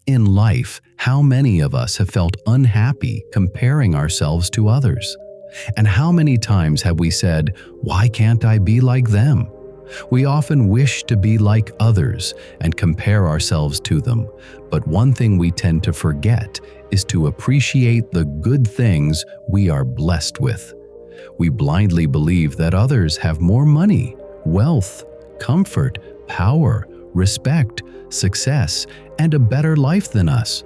In life, how many of us have felt unhappy comparing ourselves to others? And how many times have we said, "Why can't I be like them?" We often wish to be like others and compare ourselves to them, but one thing we tend to forget is to appreciate the good things we are blessed with. We blindly believe that others have more money, wealth, comfort, power, respect, success, and a better life than us.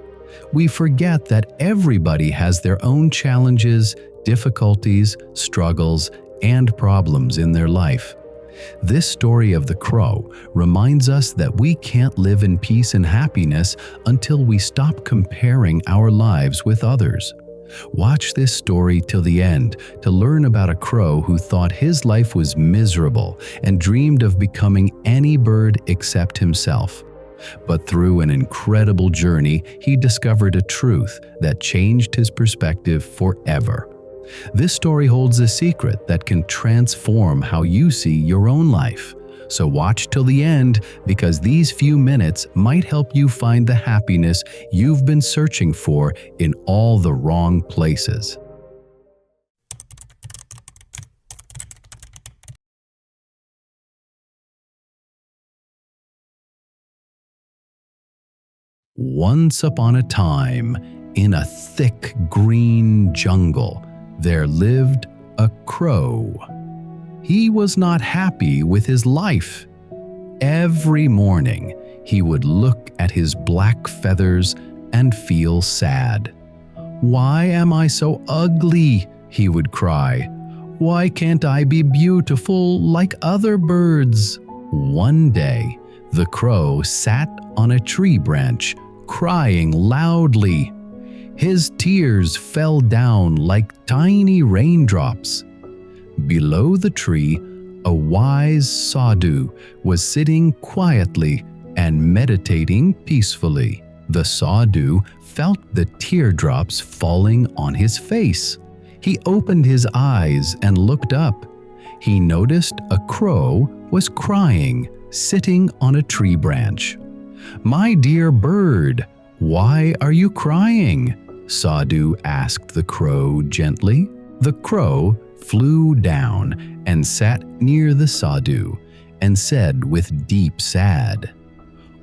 We forget that everybody has their own challenges, difficulties, struggles, and problems in their life. This story of the crow reminds us that we can't live in peace and happiness until we stop comparing our lives with others. Watch this story till the end to learn about a crow who thought his life was miserable and dreamed of becoming any bird except himself. But through an incredible journey, he discovered a truth that changed his perspective forever. This story holds a secret that can transform how you see your own life. So watch till the end, because these few minutes might help you find the happiness you've been searching for in all the wrong places. Once upon a time, in a thick green jungle, there lived a crow. He was not happy with his life. Every morning, he would look at his black feathers and feel sad. "Why am I so ugly?" he would cry. "Why can't I be beautiful like other birds?" One day, the crow sat on a tree branch, crying loudly. His tears fell down like tiny raindrops. Below the tree, a wise sadhu was sitting quietly and meditating peacefully. The sadhu felt the teardrops falling on his face. He opened his eyes and looked up. He noticed a crow was crying, sitting on a tree branch. "My dear bird, why are you crying?" Sadhu asked the crow gently. The crow flew down and sat near the sadhu and said with deep sad,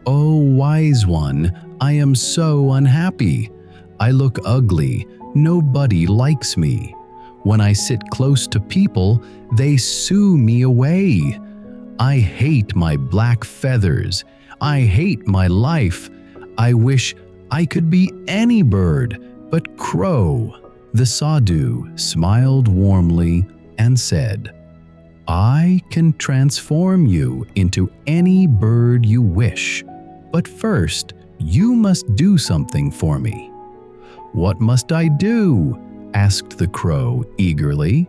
"Oh, wise one, I am so unhappy. I look ugly. Nobody likes me. When I sit close to people, they shoo me away. I hate my black feathers. I hate my life. I wish I could be any bird but crow." The sadhu smiled warmly and said, "I can transform you into any bird you wish, but first you must do something for me." "What must I do?" asked the crow eagerly.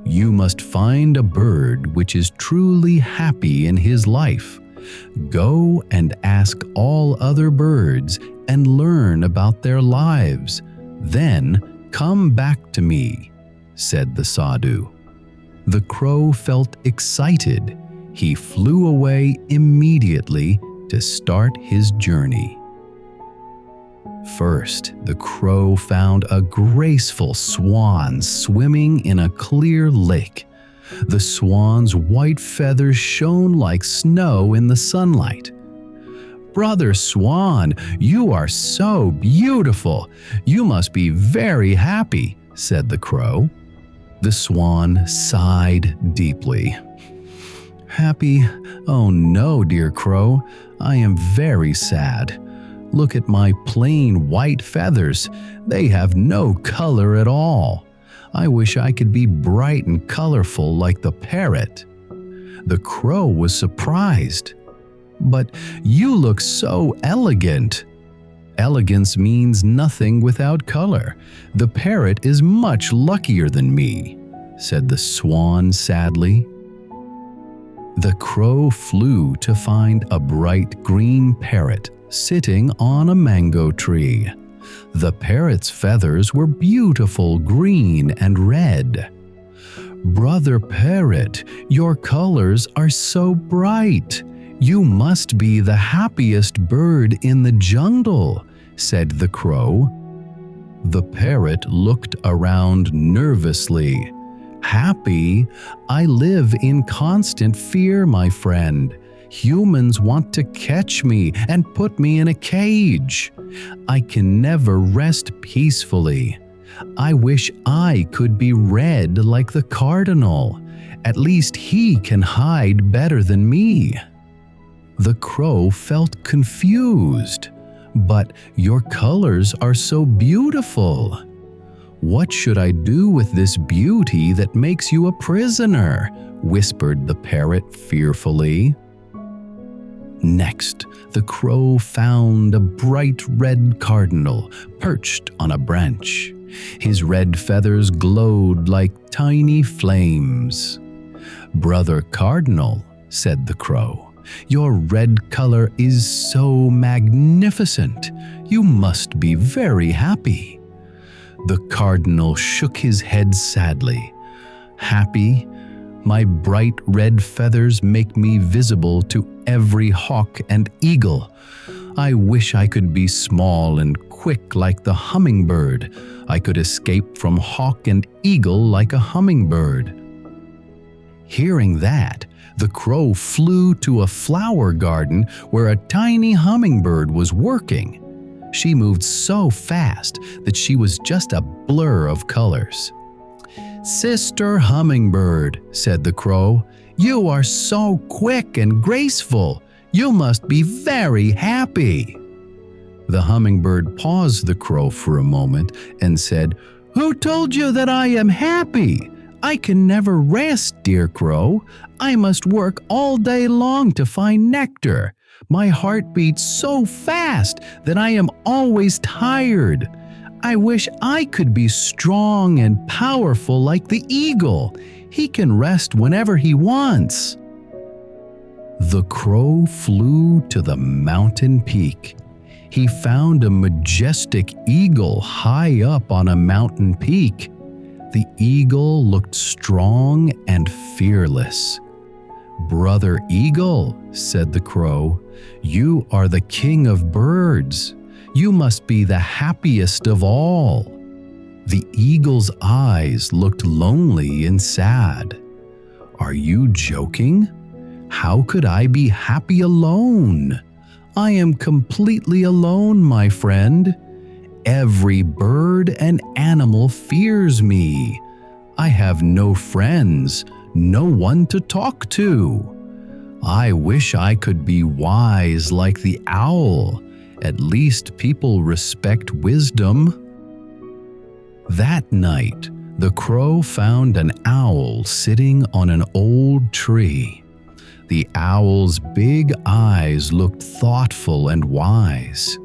"You must find a bird which is truly happy in his life. Go and ask all other birds and learn about their lives. Then come back to me," said the sadhu. The crow felt excited. He flew away immediately to start his journey. First, the crow found a graceful swan swimming in a clear lake. The swan's white feathers shone like snow in the sunlight. "Brother Swan, you are so beautiful. You must be very happy," said the crow. The swan sighed deeply. "Happy? Oh no, dear crow. I am very sad. Look at my plain white feathers. They have no color at all. I wish I could be bright and colorful like the parrot." The crow was surprised. "But you look so elegant." "Elegance means nothing without color. The parrot is much luckier than me," said the swan sadly. The crow flew to find a bright green parrot sitting on a mango tree. The parrot's feathers were beautiful green and red. "Brother parrot, your colors are so bright. "You must be the happiest bird in the jungle," said the crow. The parrot looked around nervously. "Happy? I live in constant fear, my friend. Humans want to catch me and put me in a cage. I can never rest peacefully. I wish I could be red like the cardinal. At least he can hide better than me." The crow felt confused. "But your colors are so beautiful. What should I do with this beauty that makes you a prisoner?" whispered the parrot fearfully. Next, the crow found a bright red cardinal perched on a branch. His red feathers glowed like tiny flames. "Brother Cardinal," said the crow, "your red color is so magnificent. You must be very happy." The cardinal shook his head sadly. "Happy? My bright red feathers make me visible to every hawk and eagle. I wish I could be small and quick like the hummingbird. I could escape from hawk and eagle like a hummingbird." Hearing that, the crow flew to a flower garden where a tiny hummingbird was working. She moved so fast that she was just a blur of colors. "Sister Hummingbird," said the crow, "you are so quick and graceful. You must be very happy." The hummingbird paused the crow for a moment and said, "Who told you that I am happy? I can never rest, dear crow. I must work all day long to find nectar. My heart beats so fast that I am always tired. I wish I could be strong and powerful like the eagle. He can rest whenever he wants." The crow flew to the mountain peak. He found a majestic eagle high up on a mountain peak. The eagle looked strong and fearless. "Brother Eagle," said the crow, "you are the king of birds. You must be the happiest of all." The eagle's eyes looked lonely and sad. "Are you joking? How could I be happy alone? I am completely alone, my friend. Every bird and animal fears me. I have no friends, no one to talk to. I wish I could be wise like the owl. At least people respect wisdom." That night, the crow found an owl sitting on an old tree. The owl's big eyes looked thoughtful and wise.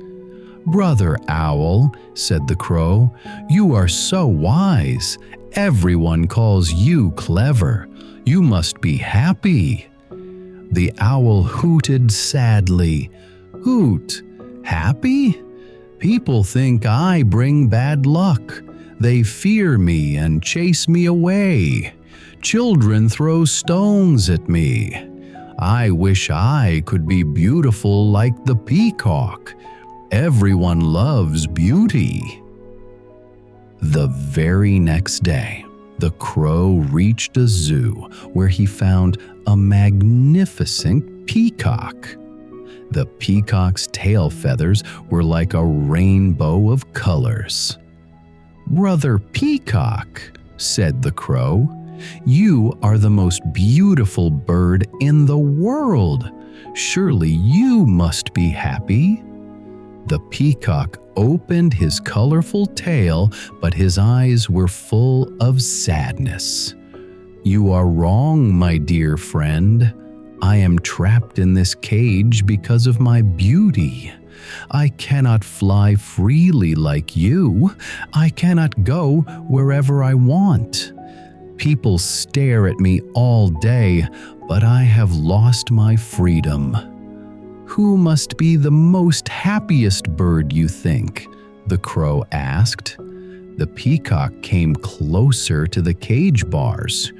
"Brother Owl," said the crow, "you are so wise. Everyone calls you clever. You must be happy." The owl hooted sadly. "Hoot! Happy? People think I bring bad luck. They fear me and chase me away. Children throw stones at me. I wish I could be beautiful like the peacock. Everyone loves beauty." The very next day, the crow reached a zoo where he found a magnificent peacock. The peacock's tail feathers were like a rainbow of colors. "Brother Peacock," said the crow, "you are the most beautiful bird in the world. Surely you must be happy." The peacock opened his colorful tail, but his eyes were full of sadness. "You are wrong, my dear friend. I am trapped in this cage because of my beauty. I cannot fly freely like you. I cannot go wherever I want. People stare at me all day, but I have lost my freedom." "Who must be the most happiest bird, you think?" the crow asked. The peacock came closer to the cage bars.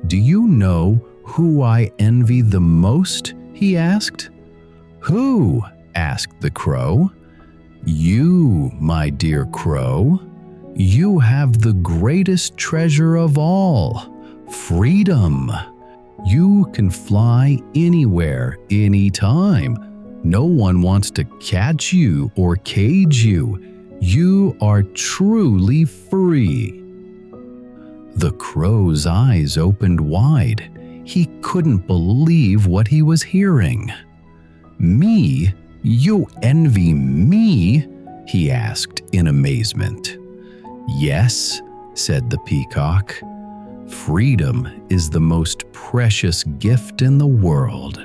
"Do you know who I envy the most?" he asked. "Who?" asked the crow. "You, my dear crow. You have the greatest treasure of all, freedom. You can fly anywhere, anytime. No one wants to catch you or cage you. You are truly free." The crow's eyes opened wide. He couldn't believe what he was hearing. "Me? You envy me?" he asked in amazement. "Yes," said the peacock. "Freedom is the most precious gift in the world.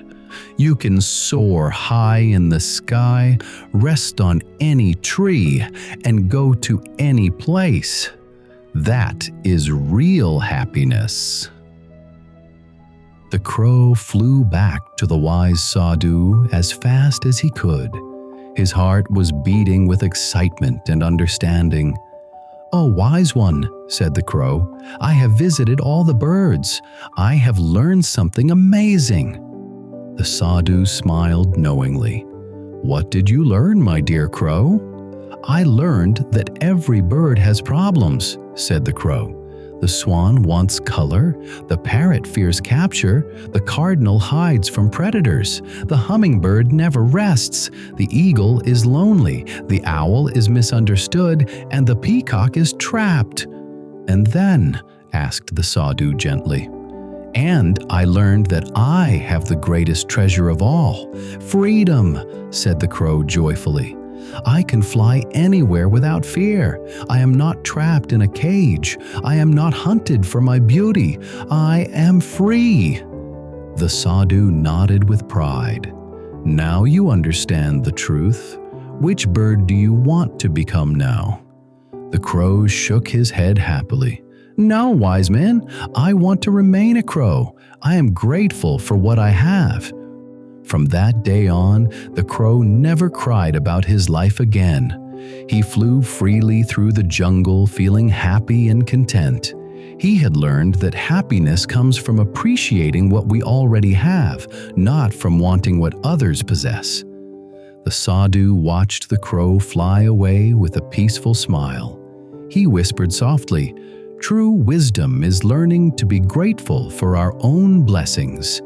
You can soar high in the sky, rest on any tree, and go to any place. That is real happiness." The crow flew back to the wise sadhu as fast as he could. His heart was beating with excitement and understanding. "Oh, wise one," said the crow, "I have visited all the birds. I have learned something amazing." The sadhu smiled knowingly. "What did you learn, my dear crow?" "I learned that every bird has problems," said the crow. "The swan wants color, the parrot fears capture, the cardinal hides from predators, the hummingbird never rests, the eagle is lonely, the owl is misunderstood, and the peacock is trapped." "And then?" asked the sadhu gently. "And I learned that I have the greatest treasure of all, freedom," said the crow joyfully. "I can fly anywhere without fear. I am not trapped in a cage. I am not hunted for my beauty. I am free." The sadhu nodded with pride. "Now you understand the truth. Which bird do you want to become now?" The crow shook his head happily. "No, wise man, I want to remain a crow. I am grateful for what I have." From that day on, the crow never cried about his life again. He flew freely through the jungle, feeling happy and content. He had learned that happiness comes from appreciating what we already have, not from wanting what others possess. The sadhu watched the crow fly away with a peaceful smile. He whispered softly, "True wisdom is learning to be grateful for our own blessings."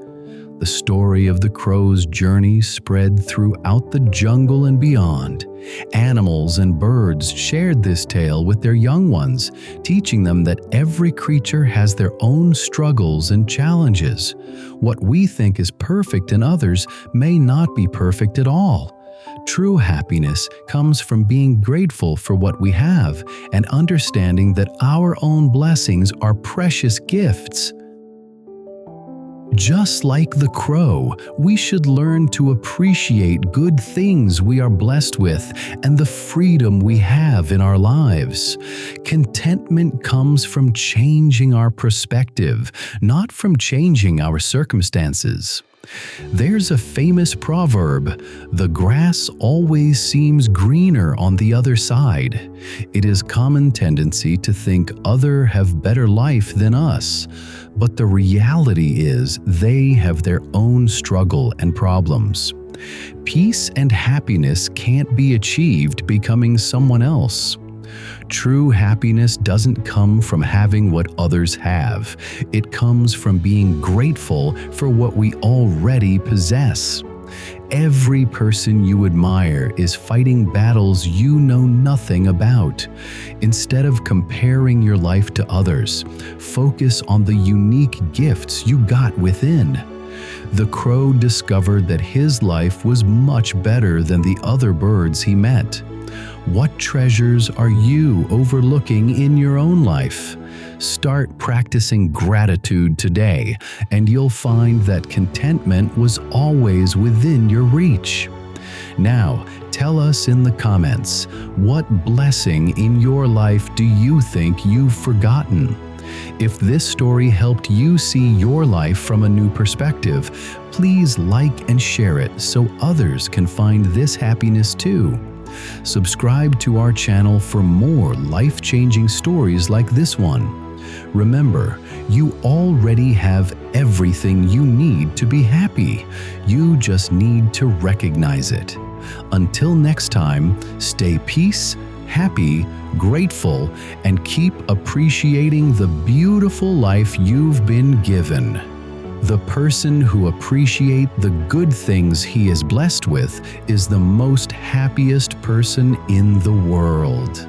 The story of the crow's journey spread throughout the jungle and beyond. Animals and birds shared this tale with their young ones, teaching them that every creature has their own struggles and challenges. What we think is perfect in others may not be perfect at all. True happiness comes from being grateful for what we have and understanding that our own blessings are precious gifts. Just like the crow, we should learn to appreciate good things we are blessed with and the freedom we have in our lives. Contentment comes from changing our perspective, not from changing our circumstances. There's a famous proverb, "The grass always seems greener on the other side." It is common tendency to think others have better life than us, but the reality is they have their own struggle and problems. Peace and happiness can't be achieved becoming someone else. True happiness doesn't come from having what others have. It comes from being grateful for what we already possess. Every person you admire is fighting battles you know nothing about. Instead of comparing your life to others, focus on the unique gifts you got within. The crow discovered that his life was much better than the other birds he met. What treasures are you overlooking in your own life? Start practicing gratitude today, and you'll find that contentment was always within your reach. Now, tell us in the comments, what blessing in your life do you think you've forgotten? If this story helped you see your life from a new perspective, please like and share it so others can find this happiness too. Subscribe to our channel for more life-changing stories like this one. Remember, you already have everything you need to be happy. You just need to recognize it. Until next time, stay peace, happy, grateful, and keep appreciating the beautiful life you've been given. The person who appreciates the good things he is blessed with is the most happiest person in the world.